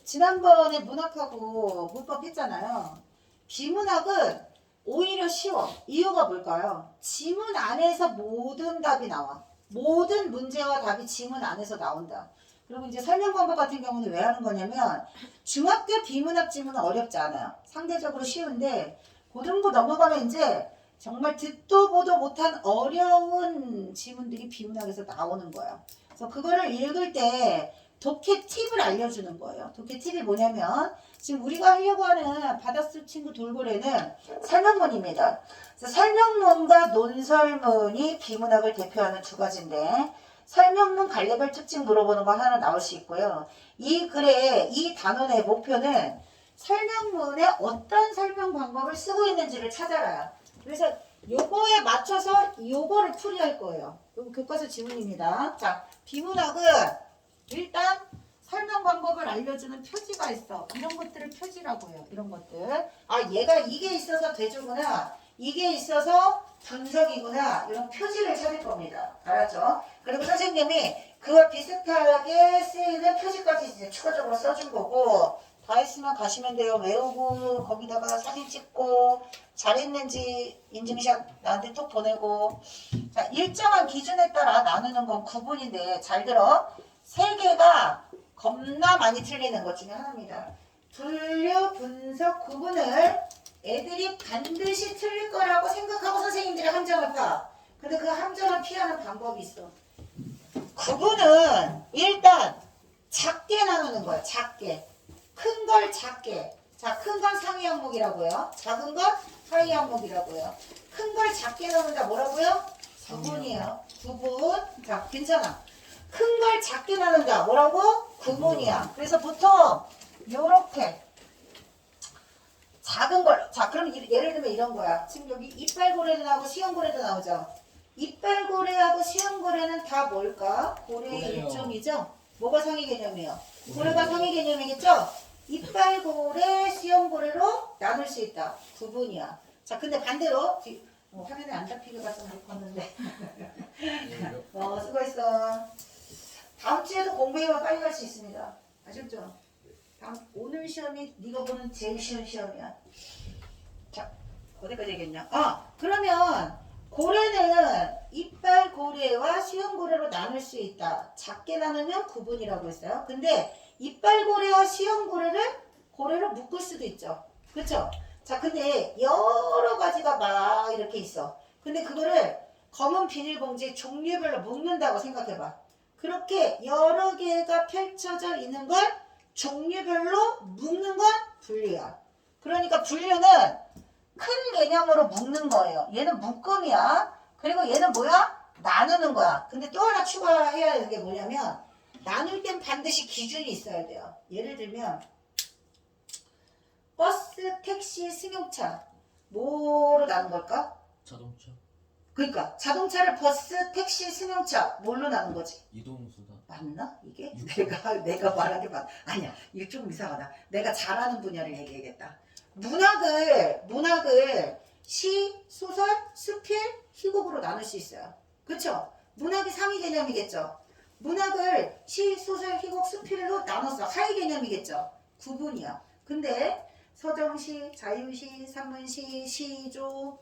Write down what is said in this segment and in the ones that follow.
지난번에 문학하고 문법 했잖아요. 비문학은 오히려 쉬워. 이유가 뭘까요? 지문 안에서 모든 답이 나와. 모든 문제와 답이 지문 안에서 나온다. 그리고 이제 설명 방법 같은 경우는 왜 하는 거냐면 중학교 비문학 지문은 어렵지 않아요. 상대적으로 쉬운데 고등부 넘어가면 이제 정말 듣도 보도 못한 어려운 지문들이 비문학에서 나오는 거예요. 그래서 그거를 읽을 때 독해 팁을 알려주는 거예요. 독해 팁이 뭐냐면 지금 우리가 하려고 하는 받아쓸 친구 돌고래는 설명문입니다. 그래서 설명문과 논설문이 비문학을 대표하는 두 가지인데 설명문 갈래별 특징 물어보는 거 하나 나올 수 있고요. 이 글의 이 단원의 목표는 설명문에 어떤 설명 방법을 쓰고 있는지를 찾아라요. 그래서 요거에 맞춰서 요거를 풀이할 거예요. 요거 교과서 지문입니다. 자, 비문학은 일단 설명 방법을 알려주는 표지가 있어. 이런 것들을 표지라고 해요. 이런 것들. 아, 얘가 이게 있어서 대조구나. 이게 있어서 분석이구나. 이런 표지를 찾을 겁니다. 알았죠? 그리고 선생님이 그와 비슷하게 쓰이는 표지까지 이제 추가적으로 써준 거고, 다 했으면 가시면 돼요. 외우고 거기다가 사진 찍고 잘했는지 인증샷 나한테 톡 보내고. 자, 일정한 기준에 따라 나누는 건 구분인데 잘 들어. 세 개가 겁나 많이 틀리는 것 중에 하나입니다. 분류, 분석, 구분을 애들이 반드시 틀릴 거라고 생각하고 선생님들이 함정을 파. 근데 그 함정을 피하는 방법이 있어. 구분은 일단 작게 나누는 거야. 작게. 큰 걸 작게. 자, 큰 건 상위 항목이라고요. 작은 건 하위 항목이라고요. 큰 걸 작게 나눈다. 뭐라고요? 구분이에요. 구분. 자, 괜찮아. 큰 걸 작게 나눈다. 뭐라고? 구분이야. 그래서 보통 요렇게 작은 걸. 자, 그럼 예를 들면 이런 거야. 지금 여기 이빨고래도 나오고 시험고래도 나오죠. 이빨고래하고 시험고래는 다 뭘까? 고래의 고래요. 일종이죠. 뭐가 상위 개념이에요? 고래가 상위 개념이겠죠? 이빨고래, 시험고래로 나눌 수 있다. 구분이야. 자, 근데 반대로 화면에 안 잡히게 봤으면 좋겠는데. 수고했어. 다음 주에도 공부해봐. 빨리 갈 수 있습니다. 아셨죠? 오늘 시험이 네가 보는 제일 쉬운 시험이야. 자, 어디까지 얘기했냐? 그러면 고래는 이빨 고래와 시험 고래로 나눌 수 있다. 작게 나누면 구분이라고 했어요. 근데 이빨 고래와 시험 고래를 묶을 수도 있죠. 그렇죠? 자, 근데 여러 가지가 막 이렇게 있어. 근데 그거를 검은 비닐봉지에 종류별로 묶는다고 생각해봐. 그렇게 여러 개가 펼쳐져 있는 걸 종류별로 묶는 건 분류야. 그러니까 분류는 큰 개념으로 묶는 거예요. 얘는 묶음이야. 그리고 얘는 뭐야? 나누는 거야. 근데 또 하나 추가해야 되는 게 뭐냐면 나눌 땐 반드시 기준이 있어야 돼요. 예를 들면 버스, 택시, 승용차 뭐로 나눈 걸까? 자동차, 그러니까 자동차를 버스, 택시, 승용차 뭘로 나눈 거지? 이동수단, 맞나? 이게? 내가 말한 게 맞. 아니야. 이게 좀 이상하다. 내가 잘하는 분야를 얘기하겠다. 문학을 시, 소설, 수필, 희곡으로 나눌 수 있어요. 그쵸? 문학이 상위 개념이겠죠? 문학을 시, 소설, 희곡, 수필로 나눴어. 하위 개념이겠죠? 구분이야. 근데 서정시, 자유시, 산문시, 시조,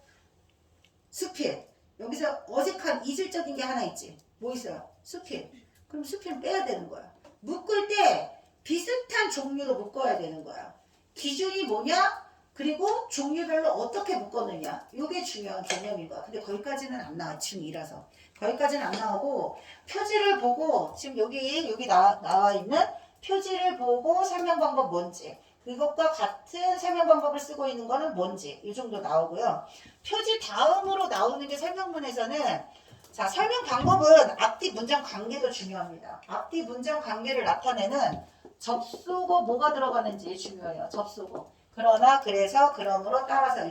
수필. 여기서 어색한 이질적인 게 하나 있지. 뭐 있어요? 수필. 그럼 수필은 빼야 되는 거야. 묶을 때 비슷한 종류로 묶어야 되는 거야. 기준이 뭐냐? 그리고 종류별로 어떻게 묶었느냐. 이게 중요한 개념인 거야. 근데 거기까지는 안 나와. 중2라서. 거기까지는 안 나오고 표지를 보고 지금 여기 나와 있는 표지를 보고 설명 방법 뭔지 그것과 같은 설명 방법을 쓰고 있는 거는 뭔지 이 정도 나오고요. 표지 다음으로 나오는 게 설명문에서는 자, 설명 방법은 앞뒤 문장 관계도 중요합니다. 앞뒤 문장 관계를 나타내는 접수고 뭐가 들어가는지 중요해요. 접수고. 그러나, 그래서, 그러므로, 따라서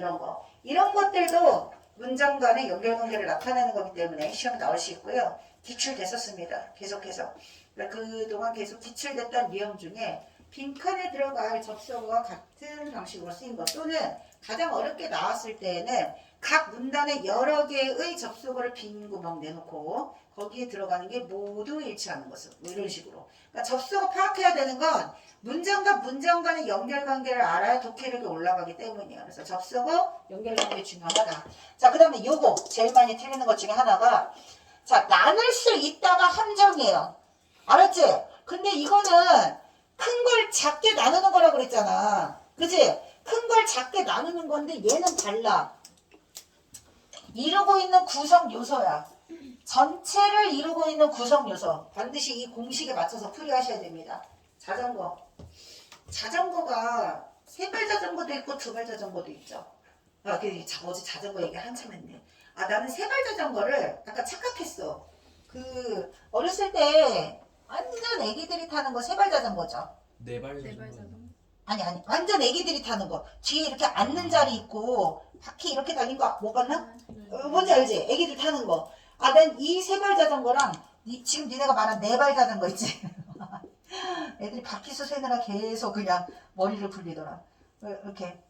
이런 것들도 문장 간의 연결관계를 나타내는 거기 때문에 시험에 나올 수 있고요. 기출됐었습니다. 계속해서. 그동안 계속 기출됐던 내용 중에 빈칸에 들어갈 접수어와 같은 방식으로 쓰인 것 또는 가장 어렵게 나왔을 때에는 각 문단에 여러 개의 접속어를 빈 구멍 내놓고 거기에 들어가는 게 모두 일치하는 것을 뭐 이런 식으로. 그러니까 접속어 파악해야 되는 건 문장과 문장 간의 연결관계를 알아야 독해력이 올라가기 때문이에요. 그래서 접속어, 연결관계 중요하다. 자, 그 다음에 요거 제일 많이 틀리는 것 중에 하나가 자, 나눌 수 있다가 함정이에요. 알았지? 근데 이거는 큰 걸 작게 나누는 거라고 그랬잖아. 그치? 큰 걸 작게 나누는 건데 얘는 달라. 이루고 있는 구성 요소야. 전체를 이루고 있는 구성 요소. 반드시 이 공식에 맞춰서 풀이하셔야 됩니다. 자전거가 세발 자전거도 있고 두발 자전거도 있죠. 어제 자전거 얘기 한참 했네. 나는 세발 자전거를 약간 착각했어. 어렸을 때 완전 애기들이 타는 거 세발 자전거죠. 네발 자전거. 아니 완전 애기들이 타는 거. 뒤에 이렇게 앉는 자리 있고 바퀴 이렇게 달린 거 못 봤나? 뭔지 알지? 애기들 타는 거. 난 이 세발 자전거랑 지금 니네가 말한 네발 자전거 있지? 애들이 바퀴수 세느라 계속 그냥 머리를 굴리더라. 이렇게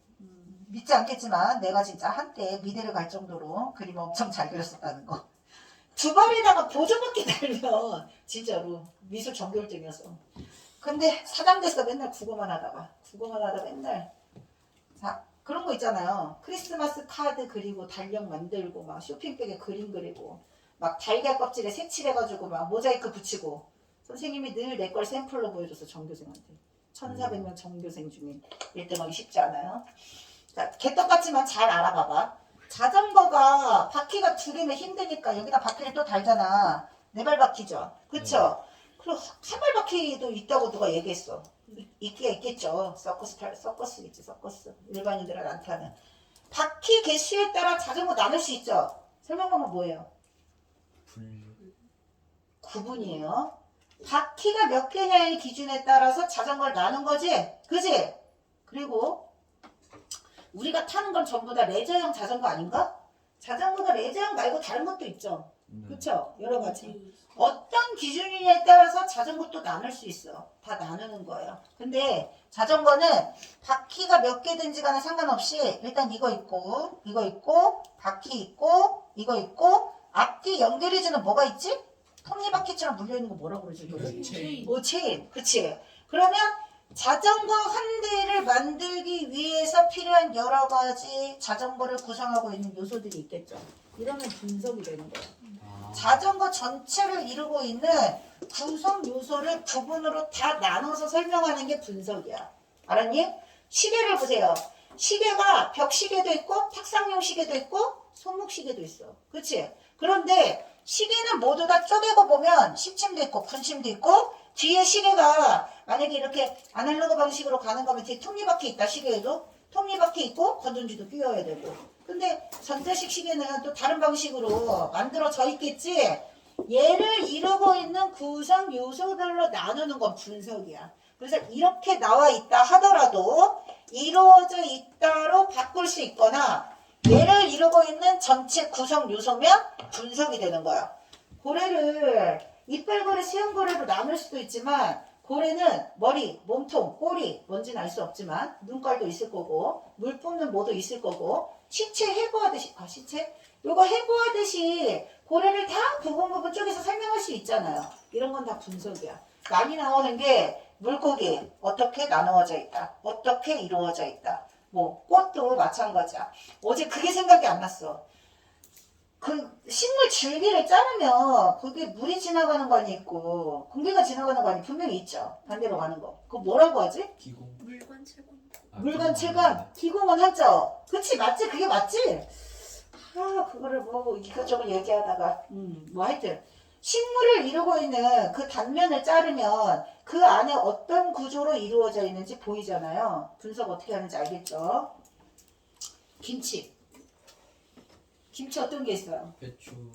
믿지 않겠지만 내가 진짜 한때 미대를 갈 정도로 그림 엄청 잘 그렸었다는 거. 두 발에다가 보조바퀴 달면 진짜로 미술 전교일등이었어. 근데 사장 돼서 맨날 국어만 하다가 맨날 자 그런 거 있잖아요. 크리스마스 카드 그리고 달력 만들고 막 쇼핑백에 그림 그리고 막 달걀 껍질에 색칠해가지고 막 모자이크 붙이고 선생님이 늘 내 걸 샘플로 보여줘서 전교생한테 1400명 전교생 중에 1등하기 쉽지 않아요. 자, 개떡 같지만 잘 알아봐봐. 자전거가 바퀴가 두 개면 힘드니까 여기다 바퀴를 또 달잖아. 네 발 바퀴죠. 그쵸? 그리고 한 발 바퀴도 있다고 누가 얘기했어. 있기가 있겠죠. 서커스겠지, 서커스. 일반인들은 안 타는. 바퀴 개수에 따라 자전거 나눌 수 있죠. 설명하면 뭐예요? 구분이에요. 바퀴가 몇 개냐의 기준에 따라서 자전거를 나눈 거지? 그지? 그리고 우리가 타는 건 전부 다 레저형 자전거 아닌가? 자전거가 레저형 말고 다른 것도 있죠. 그쵸? 여러 가지. 어떤 기준이냐에 따라서 자전거도 나눌 수 있어. 다 나누는 거예요. 근데 자전거는 바퀴가 몇 개든지 간에 상관없이 일단 이거 있고 바퀴 있고 이거 있고 앞뒤 연결해주는 뭐가 있지? 톱니바퀴처럼 물려있는 거 뭐라고 그러지? 체인. 그치? 그러면 자전거 한 대를 만들기 위해서 필요한 여러 가지 자전거를 구성하고 있는 요소들이 있겠죠. 이러면 분석이 되는 거예요. 자전거 전체를 이루고 있는 구성 요소를 부분으로 다 나눠서 설명하는 게 분석이야. 알았니? 시계를 보세요. 시계가 벽시계도 있고 탁상용 시계도 있고 손목시계도 있어. 그치? 그런데 시계는 모두 다 쪼개고 보면 10침도 있고 9침도 있고 뒤에 시계가 만약에 이렇게 아날로그 방식으로 가는 거면 뒤에 톱니바퀴 있다. 시계에도 톱니바퀴 있고 건전지도 끼워야 되고. 근데 전자식 시계는 또 다른 방식으로 만들어져 있겠지. 얘를 이루고 있는 구성 요소별로 나누는 건 분석이야. 그래서 이렇게 나와 있다 하더라도 이루어져 있다로 바꿀 수 있거나 얘를 이루고 있는 전체 구성 요소면 분석이 되는 거야. 고래를 이빨고래, 수염고래로 나눌 수도 있지만 고래는 머리, 몸통, 꼬리 뭔지는 알 수 없지만 눈깔도 있을 거고 물 뿜는 모도 있을 거고 시체 해부하듯이 요거 해부하듯이 고래를 다 부분 쪼개서 설명할 수 있잖아요. 이런 건 다 분석이야. 많이 나오는 게 물고기 어떻게 나누어져 있다. 어떻게 이루어져 있다. 뭐 꽃도 마찬가지야. 어제 그게 생각이 안 났어. 그 식물 줄기를 자르면 거기에 물이 지나가는 관이 있고 공기가 지나가는 관이 분명히 있죠. 반대로 가는 거. 그거 뭐라고 하지? 기공. 물관 채관. 물관 체관, 기공은 하죠. 그치 맞지? 그게 맞지? 그거를 뭐 이것저것 얘기하다가 뭐 하여튼 식물을 이루고 있는 그 단면을 자르면 그 안에 어떤 구조로 이루어져 있는지 보이잖아요. 분석 어떻게 하는지 알겠죠? 김치 어떤 게 있어요?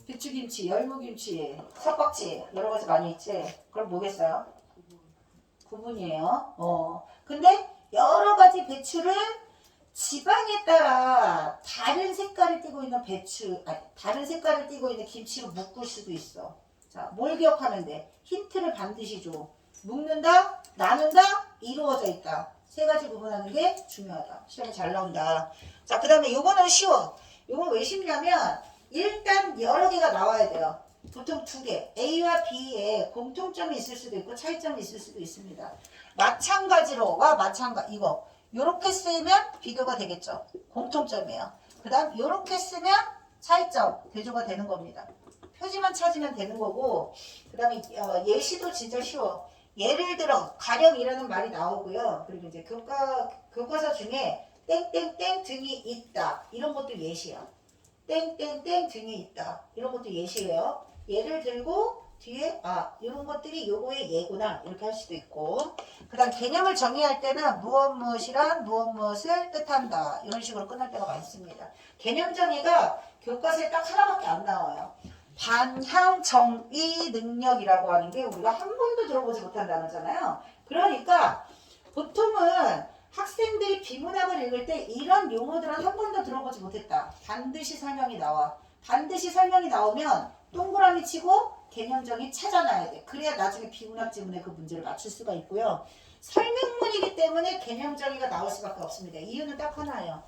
배추김치, 열무김치, 석박지 여러 가지 많이 있지. 그럼 뭐겠어요? 구분이에요. 근데 여러 가지 배추를 지방에 따라 다른 색깔을 띠고 있는 다른 색깔을 띠고 있는 김치로 묶을 수도 있어. 자, 뭘 기억하면 돼? 힌트를 반드시 줘. 묶는다, 나눈다, 이루어져 있다. 세 가지 구분하는 게 중요하다. 시험에 잘 나온다. 자, 그 다음에 요거는 쉬워. 요건 왜 쉽냐면 일단 여러 개가 나와야 돼요. 보통 두 개, A와 B에 공통점이 있을 수도 있고 차이점이 있을 수도 있습니다. 마찬가지로와 마찬가지 이거 요렇게 쓰면 비교가 되겠죠. 공통점이에요. 그 다음 요렇게 쓰면 차이점 대조가 되는 겁니다. 표지만 찾으면 되는 거고 그 다음에 예시도 진짜 쉬워. 예를 들어 가령이라는 말이 나오고요. 그리고 이제 교과서 중에 땡땡땡 등이 있다 이런 것도 예시야. 땡땡땡 등이 있다 이런 것도 예시예요. 예를 들고 뒤에 이런 것들이 요거의 예구나 이렇게 할 수도 있고 그 다음 개념을 정의할 때는 무엇 무엇이란 무엇 무엇을 뜻한다 이런 식으로 끝날 때가 많습니다. 개념 정의가 교과서에 딱 하나밖에 안 나와요. 반향 정의 능력이라고 하는 게 우리가 한 번도 들어보지 못한 단어잖아요. 그러니까 보통은 학생들이 비문학을 읽을 때 이런 용어들은 한 번도 들어보지 못했다. 반드시 설명이 나와. 반드시 설명이 나오면 동그라미 치고 개념정의 찾아놔야 돼. 그래야 나중에 비문학 지문에 그 문제를 맞출 수가 있고요. 설명문이기 때문에 개념정의가 나올 수밖에 없습니다. 이유는 딱 하나예요.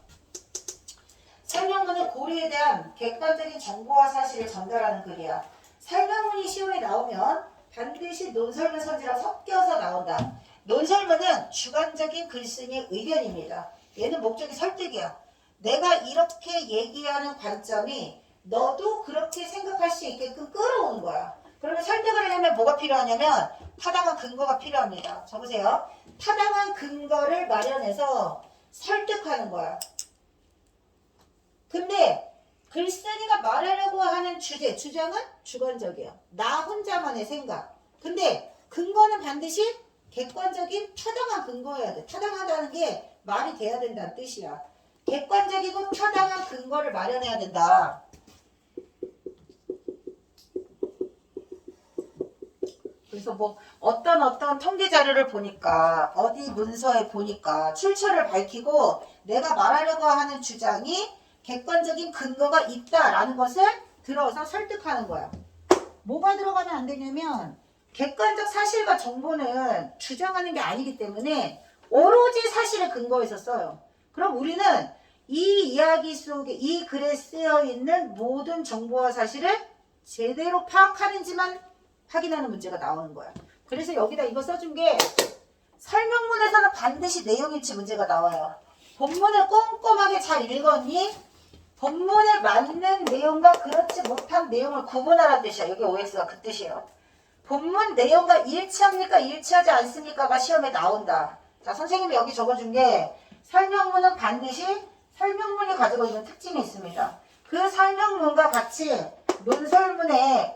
설명문은 고려에 대한 객관적인 정보와 사실을 전달하는 글이야. 설명문이 시험에 나오면 반드시 논설문 선지랑 섞여서 나온다. 논설문은 주관적인 글쓴이의 의견입니다. 얘는 목적이 설득이야. 내가 이렇게 얘기하는 관점이 너도 그렇게 생각할 수 있게끔 끌어오는 거야. 그러면 설득을 하려면 뭐가 필요하냐면 타당한 근거가 필요합니다. 적으세요. 타당한 근거를 마련해서 설득하는 거야. 근데 글쓴이가 말하려고 하는 주장은 주관적이야. 나 혼자만의 생각. 근데 근거는 반드시 객관적인 타당한 근거여야 돼. 타당하다는 게 말이 돼야 된다는 뜻이야. 객관적이고 타당한 근거를 마련해야 된다. 그래서 뭐 어떤 통계 자료를 보니까 어디 문서에 보니까 출처를 밝히고 내가 말하려고 하는 주장이 객관적인 근거가 있다라는 것을 들어서 설득하는 거야. 뭐가 들어가면 안 되냐면 객관적 사실과 정보는 주장하는 게 아니기 때문에 오로지 사실에 근거해서 써요. 그럼 우리는 이 이야기 속에 이 글에 쓰여 있는 모든 정보와 사실을 제대로 파악하는지만 확인하는 문제가 나오는 거야. 그래서 여기다 이거 써준 게 설명문에서는 반드시 내용일치 문제가 나와요. 본문을 꼼꼼하게 잘 읽었니? 본문에 맞는 내용과 그렇지 못한 내용을 구분하라는 뜻이야. 여기 OX가 그 뜻이에요. 본문 내용과 일치합니까? 일치하지 않습니까가 시험에 나온다. 자, 선생님이 여기 적어준 게 설명문은 반드시 설명문이 가지고 있는 특징이 있습니다. 그 설명문과 같이 논설문에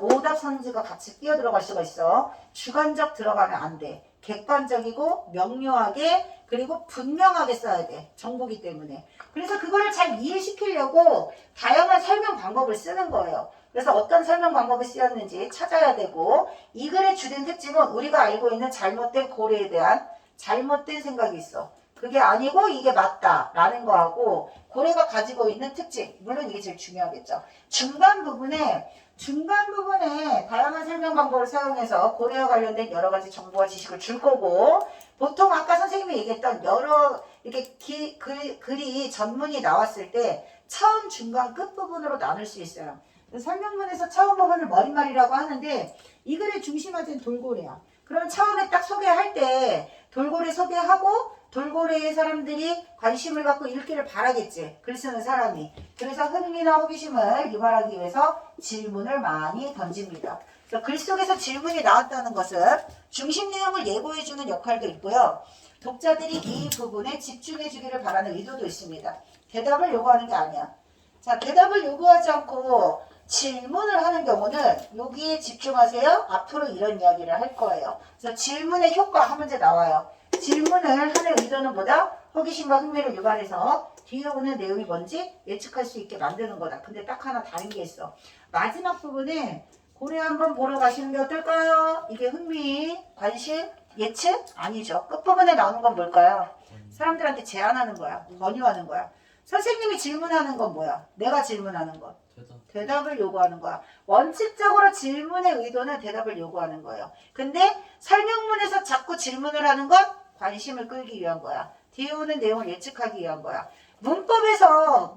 오답 선지가 같이 끼어 들어갈 수가 있어. 주관적 들어가면 안 돼. 객관적이고 명료하게 그리고 분명하게 써야 돼. 정보기 때문에. 그래서 그거를 잘 이해시키려고 다양한 설명 방법을 쓰는 거예요. 그래서 어떤 설명 방법이 쓰였는지 찾아야 되고 이 글의 주된 특징은 우리가 알고 있는 잘못된 고려에 대한 잘못된 생각이 있어. 그게 아니고 이게 맞다라는 거하고 고래가 가지고 있는 특징, 물론 이게 제일 중요하겠죠. 중간 부분에 다양한 설명 방법을 사용해서 고래와 관련된 여러 가지 정보와 지식을 줄 거고 보통 아까 선생님이 얘기했던 여러 이렇게 글이 전문이 나왔을 때 처음, 중간, 끝 부분으로 나눌 수 있어요. 설명문에서 처음 부분을 머릿말이라고 하는데 이 글의 중심화된 돌고래야. 그럼 처음에 딱 소개할 때 돌고래 소개하고 돌고래의 사람들이 관심을 갖고 읽기를 바라겠지. 글 쓰는 사람이. 그래서 흥미나 호기심을 유발하기 위해서 질문을 많이 던집니다. 그래서 글 속에서 질문이 나왔다는 것은 중심 내용을 예고해주는 역할도 있고요. 독자들이 이 부분에 집중해주기를 바라는 의도도 있습니다. 대답을 요구하는 게 아니야. 자, 대답을 요구하지 않고 질문을 하는 경우는 여기에 집중하세요. 앞으로 이런 이야기를 할 거예요. 그래서 질문의 효과 한 문제 나와요. 질문을 하는 의도는 뭐다? 호기심과 흥미를 유발해서 뒤에 오는 내용이 뭔지 예측할 수 있게 만드는 거다. 근데 딱 하나 다른 게 있어. 마지막 부분에 고래 한번 보러 가시는 게 어떨까요? 이게 흥미, 관심, 예측? 아니죠. 끝부분에 나오는 건 뭘까요? 사람들한테 제안하는 거야. 권유하는 거야. 선생님이 질문하는 건 뭐야? 내가 질문하는 것. 대답을 요구하는 거야. 원칙적으로 질문의 의도는 대답을 요구하는 거예요. 근데 설명문에서 자꾸 질문을 하는 건 관심을 끌기 위한 거야. 뒤에 오는 내용을 예측하기 위한 거야. 문법에서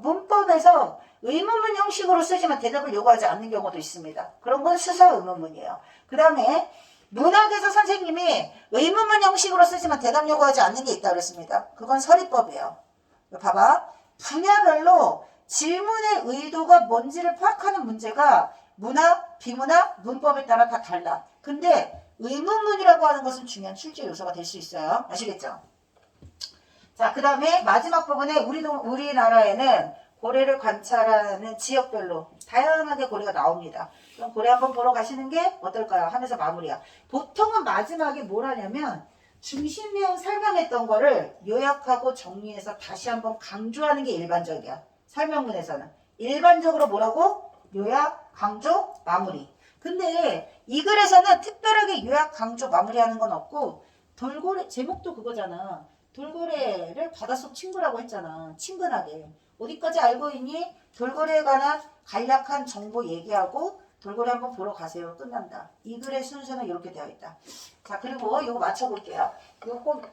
의문문 형식으로 쓰지만 대답을 요구하지 않는 경우도 있습니다. 그런 건 수서 의문문이에요. 그 다음에 문학에서 선생님이 의문문 형식으로 쓰지만 대답 요구하지 않는 게 있다 그랬습니다. 그건 서리법이에요. 봐봐. 분야별로 질문의 의도가 뭔지를 파악하는 문제가 문학, 비문학, 문법에 따라 다 달라. 근데 의문문이라고 하는 것은 중요한 출제 요소가 될 수 있어요. 아시겠죠? 자, 그 다음에 마지막 부분에 우리나라에는 고래를 관찰하는 지역별로 다양하게 고래가 나옵니다. 그럼 고래 한번 보러 가시는 게 어떨까요? 하면서 마무리야. 보통은 마지막에 뭘 하냐면 중심형 설명했던 거를 요약하고 정리해서 다시 한번 강조하는 게 일반적이야. 설명문에서는. 일반적으로 뭐라고? 요약, 강조, 마무리. 근데 이 글에서는 특별하게 요약, 강조, 마무리하는 건 없고 돌고래, 제목도 그거잖아. 돌고래를 바닷속 친구라고 했잖아. 친근하게. 어디까지 알고 있니? 돌고래에 관한 간략한 정보 얘기하고 돌고래 한번 보러 가세요. 끝난다. 이 글의 순서는 이렇게 되어 있다. 자, 그리고 이거 맞춰볼게요. 이거 꼭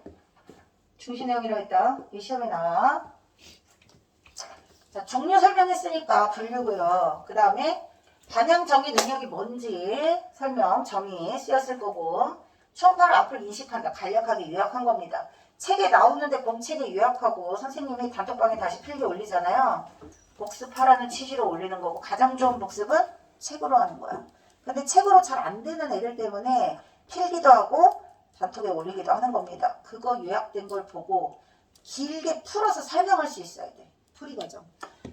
중시 내용이라고 했다. 이 시험에 나와. 자, 종류 설명했으니까 분류고요. 그 다음에 반향 정의 능력이 뭔지 설명, 정의 쓰였을 거고 초음파를 앞을 인식한다. 간략하게 요약한 겁니다. 책에 나오는데 공책에 요약하고 선생님이 단톡방에 다시 필기 올리잖아요. 복습하라는 취지로 올리는 거고 가장 좋은 복습은 책으로 하는 거야. 근데 책으로 잘 안 되는 애들 때문에 필기도 하고 단톡에 올리기도 하는 겁니다. 그거 요약된 걸 보고 길게 풀어서 설명할 수 있어야 돼. 풀이 과정.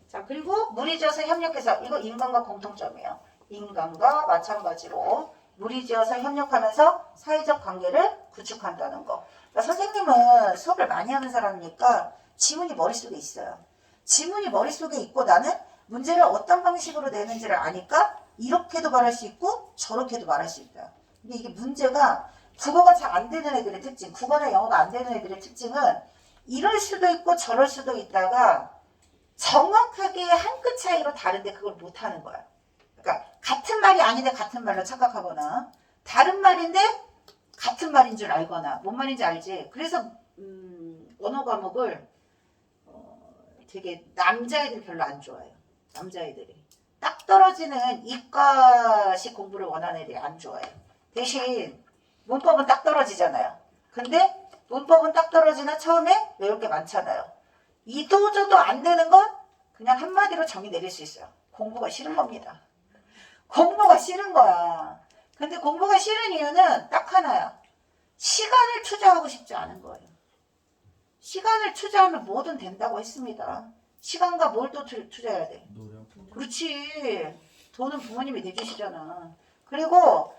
자, 그리고 무리지어서 협력해서 이거 인간과 공통점이에요. 인간과 마찬가지로 무리지어서 협력하면서 사회적 관계를 구축한다는 거. 그러니까 선생님은 수업을 많이 하는 사람이니까 지문이 머릿속에 있어요. 지문이 머릿속에 있고 나는 문제를 어떤 방식으로 내는지를 아니까 이렇게도 말할 수 있고 저렇게도 말할 수 있다. 근데 이게 문제가 국어가 잘 안 되는 애들의 특징, 국어나 영어가 안 되는 애들의 특징은 이럴 수도 있고 저럴 수도 있다가 정확하게 한 끗 차이로 다른데 그걸 못하는 거야. 그러니까 같은 말이 아닌데 같은 말로 착각하거나 다른 말인데 같은 말인 줄 알거나 뭔 말인지 알지? 그래서 언어 과목을 되게 남자애들 별로 안 좋아해요. 남자애들이. 딱 떨어지는 이과식 공부를 원하는 애들이 안 좋아해요. 대신 문법은 딱 떨어지잖아요. 근데 문법은 딱 떨어지나 처음에 외울 게 많잖아요. 이도저도 안 되는 건 그냥 한마디로 정의 내릴 수 있어요. 공부가 싫은 겁니다. 공부가 싫은 거야. 근데 공부가 싫은 이유는 딱 하나야. 시간을 투자하고 싶지 않은 거예요. 시간을 투자하면 뭐든 된다고 했습니다. 시간과 뭘 또 투자해야 돼? 그렇지. 돈은 부모님이 내주시잖아. 그리고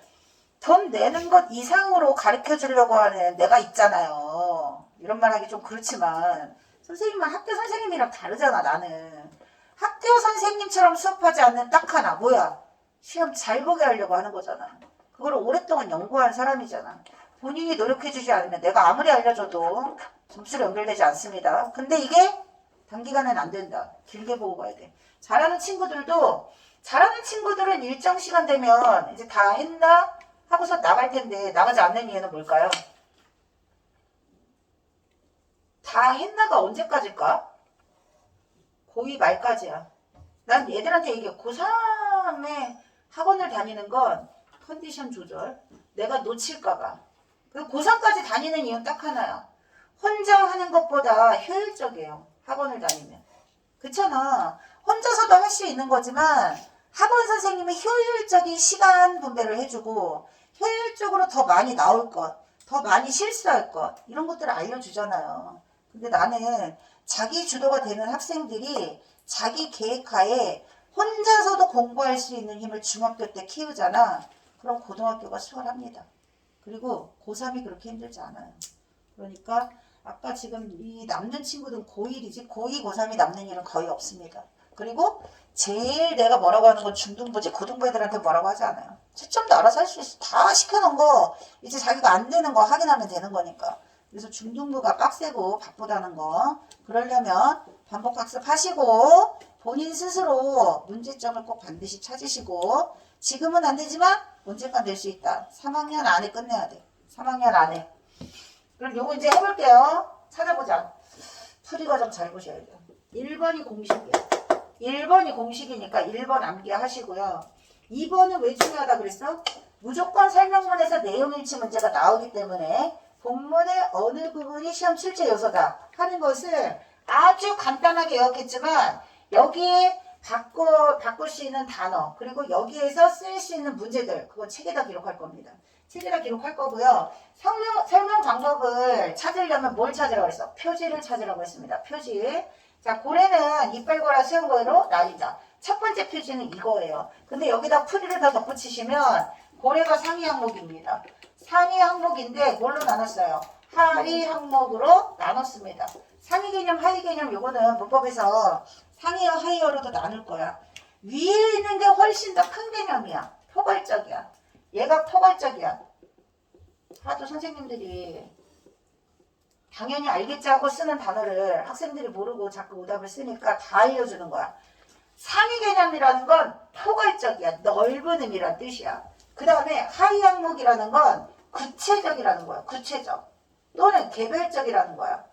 돈 내는 것 이상으로 가르쳐 주려고 하는 내가 있잖아요. 이런 말 하기 좀 그렇지만 선생님은 학교 선생님이랑 다르잖아. 나는 학교 선생님처럼 수업하지 않는 딱 하나 뭐야? 시험 잘 보게 하려고 하는 거잖아. 그걸 오랫동안 연구한 사람이잖아. 본인이 노력해 주지 않으면 내가 아무리 알려줘도 점수로 연결되지 않습니다. 근데 이게 단기간엔 안 된다. 길게 보고 가야 돼. 잘하는 친구들은 일정 시간 되면 이제 다 했나 하고서 나갈 텐데 나가지 않는 이유는 뭘까요? 다 했나가 언제까지일까? 고2 말까지야. 난 얘들한테 얘기해. 고3에 학원을 다니는 건 컨디션 조절. 내가 놓칠까봐. 그리고 고3까지 다니는 이유는 딱 하나야. 혼자 하는 것보다 효율적이에요. 학원을 다니면. 그렇잖아. 혼자서도 할 수 있는 거지만 학원 선생님이 효율적인 시간 분배를 해주고 효율적으로 더 많이 나올 것, 더 많이 실수할 것 이런 것들을 알려주잖아요. 근데 나는 자기 주도가 되는 학생들이 자기 계획하에 혼자서도 공부할 수 있는 힘을 중학교 때 키우잖아. 그럼 고등학교가 수월합니다. 그리고 고3이 그렇게 힘들지 않아요. 그러니까 아까 지금 이 남는 친구들은 고1이지 고2, 고3이 남는 일은 거의 없습니다. 그리고 제일 내가 뭐라고 하는 건 중등부지 고등부 애들한테 뭐라고 하지 않아요. 채점도 알아서 할 수 있어. 다 시켜놓은 거 이제 자기가 안 되는 거 확인하면 되는 거니까. 그래서 중등부가 빡세고 바쁘다는 거. 그러려면 반복학습 하시고 본인 스스로 문제점을 꼭 반드시 찾으시고 지금은 안 되지만 언젠간 될 수 있다. 3학년 안에 끝내야 돼. 3학년 안에. 그럼 요거 이제 해볼게요. 찾아보자. 풀이 과정 잘 보셔야 돼요. 1번이 공식이야. 1번이 공식이니까 1번 암기하시고요. 2번은 왜 중요하다 그랬어? 무조건 설명문에서 내용일치 문제가 나오기 때문에 본문의 어느 부분이 시험 출제 요소다 하는 것을 아주 간단하게 외웠겠지만 여기에 바꿀 수 있는 단어 그리고 여기에서 쓸 수 있는 문제들 그건 책에다 기록할 겁니다. 책에다 기록할 거고요. 설명 방법을 찾으려면 뭘 찾으라고 했어? 표지를 찾으라고 했습니다. 표지. 자, 고래는 이빨고라 수염고래로 나뉜다. 첫 번째 표지는 이거예요. 근데 여기다 풀이를 더 덧붙이시면 고래가 상위 항목입니다. 상위 항목인데 뭘로 나눴어요? 하위 항목으로 나눴습니다. 상위 개념, 하위 개념 요거는 문법에서 상위어, 하위어로도 나눌 거야. 위에 있는 게 훨씬 더 큰 개념이야. 포괄적이야. 얘가 포괄적이야. 하도 선생님들이 당연히 알겠지 하고 쓰는 단어를 학생들이 모르고 자꾸 오답을 쓰니까 다 알려주는 거야. 상위 개념이라는 건 포괄적이야. 넓은 의미란 뜻이야. 그 다음에 하위 항목이라는 건 구체적이라는 거야. 구체적. 또는 개별적이라는 거야.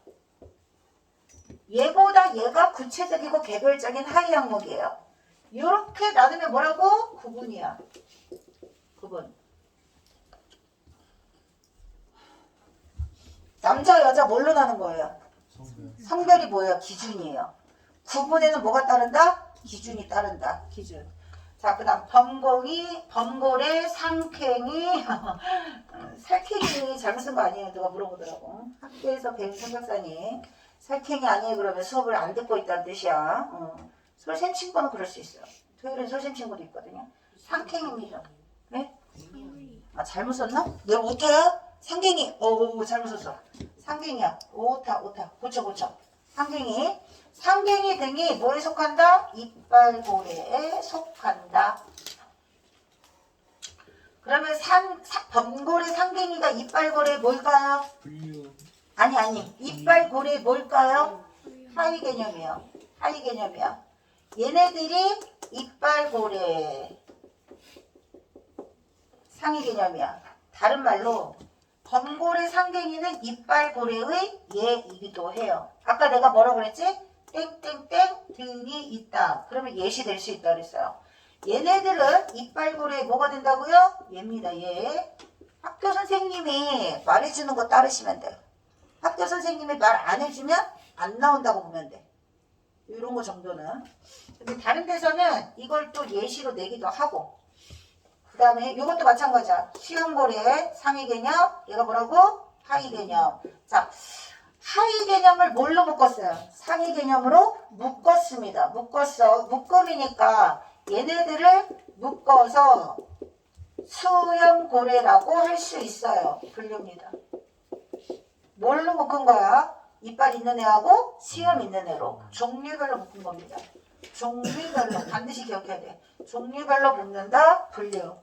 얘보다 얘가 구체적이고 개별적인 하위 항목이에요. 이렇게 나누면 뭐라고? 구분이야. 구분. 남자 여자 뭘로 나눈 거예요? 성별이 뭐예요? 기준이에요. 구분에는 뭐가 따른다? 기준이 따른다. 기준. 자, 그 다음 범공이, 범고래, 상쾌이 살쾡이 잘못 쓴 거 아니에요? 누가 물어보더라고. 학교에서 배운 성격사니 살쾡이 아니에요? 그러면 수업을 안 듣고 있다는 뜻이야. 솔샘 친구는 그럴 수 있어요. 토요일엔 솔샘 친구도 있거든요. 상쾌입니다. 네? 아, 잘못 썼나? 내가 오타야? 상갱이. 잘못 썼어. 상갱이야. 오타. 고쳐. 상갱이. 상갱이 등이 뭐에 속한다? 이빨고래에 속한다. 그러면 범고래 상갱이가 이빨고래 뭘까요? 아니. 이빨고래 뭘까요? 하위 개념이요. 하위 개념이야. 얘네들이 이빨고래 상위 개념이야. 다른 말로 범고래 상갱이는 이빨고래의 예이기도 해요. 아까 내가 뭐라고 그랬지? 땡땡땡 등이 있다. 그러면 예시 될 수 있다 그랬어요. 얘네들은 이빨고래에 뭐가 된다고요? 얘입니다. 얘. 학교 선생님이 말해주는 거 따르시면 돼요. 학교 선생님이 말 안 해주면 안 나온다고 보면 돼. 이런 거 정도는. 근데 다른 데서는 이걸 또 예시로 내기도 하고. 그 다음에 이것도 마찬가지야. 시험고래 상위 개념. 얘가 뭐라고? 하위 개념. 자, 하위 개념을 뭘로 묶었어요? 상위 개념으로 묶었습니다. 묶음이니까 얘네들을 묶어서 수염고래라고 할 수 있어요. 분류입니다. 뭘로 묶은 거야? 이빨 있는 애하고 시험 있는 애로 종류별로 묶은 겁니다. 종류별로 반드시 기억해야 돼. 종류별로 묶는다. 분류.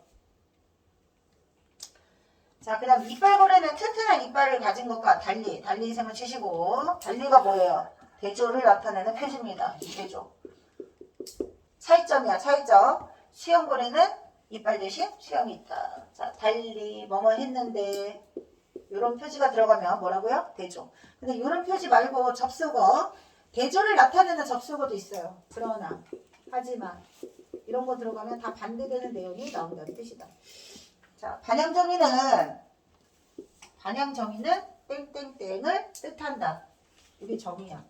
자, 그 다음 이빨고래는 튼튼한 이빨을 가진 것과 달리 sem을 치시고 달리가 뭐예요? 대조를 나타내는 표시입니다. 대조. 차이점이야. 차이점. 수염고래는 이빨 대신 수염이 있다. 자, 달리 뭐뭐 했는데 이런 표지가 들어가면 뭐라고요? 대조. 근데 이런 표지 말고 접속어 대조를 나타내는 접속어도 있어요. 그러나 하지만 이런 거 들어가면 다 반대되는 내용이 나온다는 뜻이다. 자, 반향정의는 땡땡땡을 뜻한다. 이게 정의야.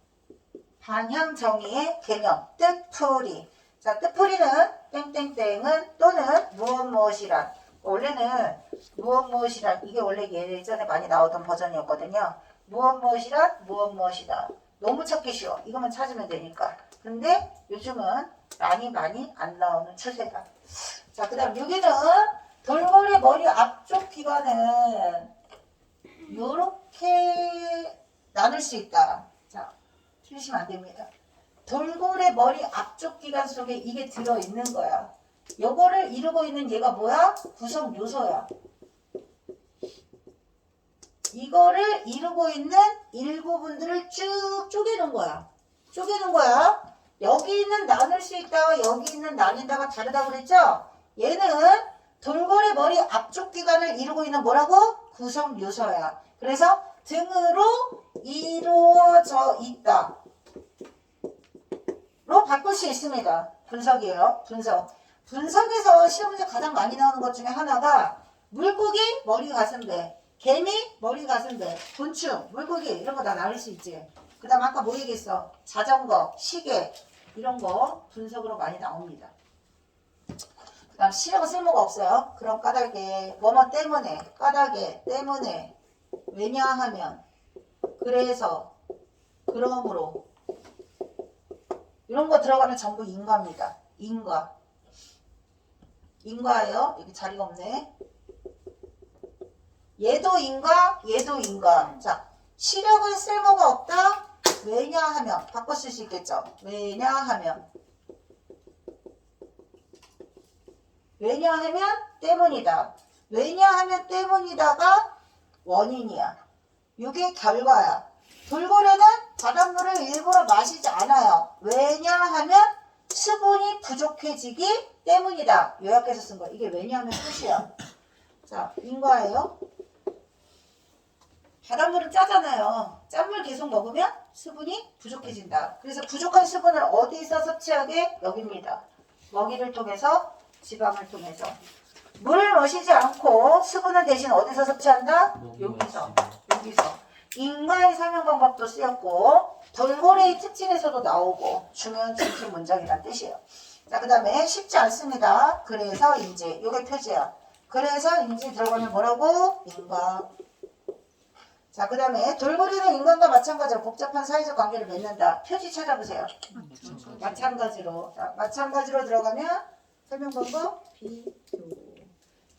반향정의의 개념, 뜻풀이. 자, 뜻풀이는 땡땡땡은 또는 무엇이란. 원래는 무엇이란 이게 원래 예전에 많이 나오던 버전이었거든요. 무엇이다. 너무 찾기 쉬워. 이것만 찾으면 되니까. 근데 요즘은 많이 안 나오는 추세다. 자, 그 다음 여기는 돌고래 머리 앞쪽 기관은 요렇게 나눌 수 있다. 자, 틀리시면 안 됩니다. 돌고래 머리 앞쪽 기관 속에 이게 들어있는 거야. 요거를 이루고 있는 얘가 뭐야? 구성 요소야. 이거를 이루고 있는 일부분들을 쭉 쪼개는 거야. 여기는 나눌 수 있다와 여기 있는 나뉜다가 다르다고 그랬죠? 얘는 돌고래 머리 앞쪽 기관을 이루고 있는 뭐라고? 구성 요소야. 그래서 등으로 이루어져 있다. 이거 바꿀 수 있습니다. 분석이에요. 분석. 분석에서 시험 문제 가장 많이 나오는 것 중에 하나가 물고기, 머리, 가슴, 배. 개미, 머리, 가슴, 배. 곤충, 물고기 이런 거 다 나올 수 있지. 그 다음 아까 뭐 얘기했어? 자전거, 시계 이런 거 분석으로 많이 나옵니다. 그 다음 시력은 쓸모가 없어요. 그런 까닭에 뭐뭐 때문에 까닭에 때문에 왜냐하면 그래서 그러므로 이런 거 들어가면 전부 인과입니다. 인과. 인과예요. 여기 자리가 없네. 얘도 인과, 얘도 인과. 자, 시력은 쓸모가 없다. 왜냐하면 바꿔 쓸 수 있겠죠. 왜냐하면 때문이다. 왜냐하면 때문이다가 원인이야. 이게 결과야. 돌고래는 바닷물을 일부러 마시지 않아요. 왜냐하면 수분이 부족해지기 때문이다. 요약해서 쓴 거. 이게 왜냐하면 뜻이야. 자, 인과예요. 바닷물은 짜잖아요. 짠물 계속 먹으면 수분이 부족해진다. 그래서 부족한 수분을 어디서 섭취하게? 여기입니다. 먹이를 통해서, 지방을 통해서. 물을 마시지 않고 수분은 대신 어디서 섭취한다? 여기서. 인과의 설명 방법도 쓰였고 돌고래의 특징에서도 나오고 중요한 중심 문장이란 뜻이에요. 자, 그 다음에 쉽지 않습니다. 그래서 인지. 이게 표지야. 그래서 인지 들어가면 뭐라고? 인과. 자, 그 다음에 돌고래는 인간과 마찬가지로 복잡한 사회적 관계를 맺는다. 표지 찾아보세요. 마찬가지로. 자, 마찬가지로 들어가면 설명 방법 비교.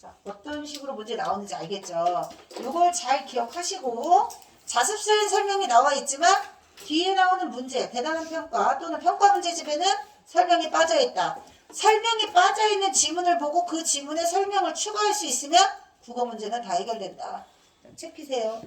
자, 어떤 식으로 문제 나오는지 알겠죠? 이걸 잘 기억하시고 자습서에 설명이 나와 있지만 뒤에 나오는 문제, 대단한 평가 또는 평가 문제집에는 설명이 빠져있다. 설명이 빠져있는 지문을 보고 그 지문에 설명을 추가할 수 있으면 국어 문제는 다 해결된다. 책 피세요.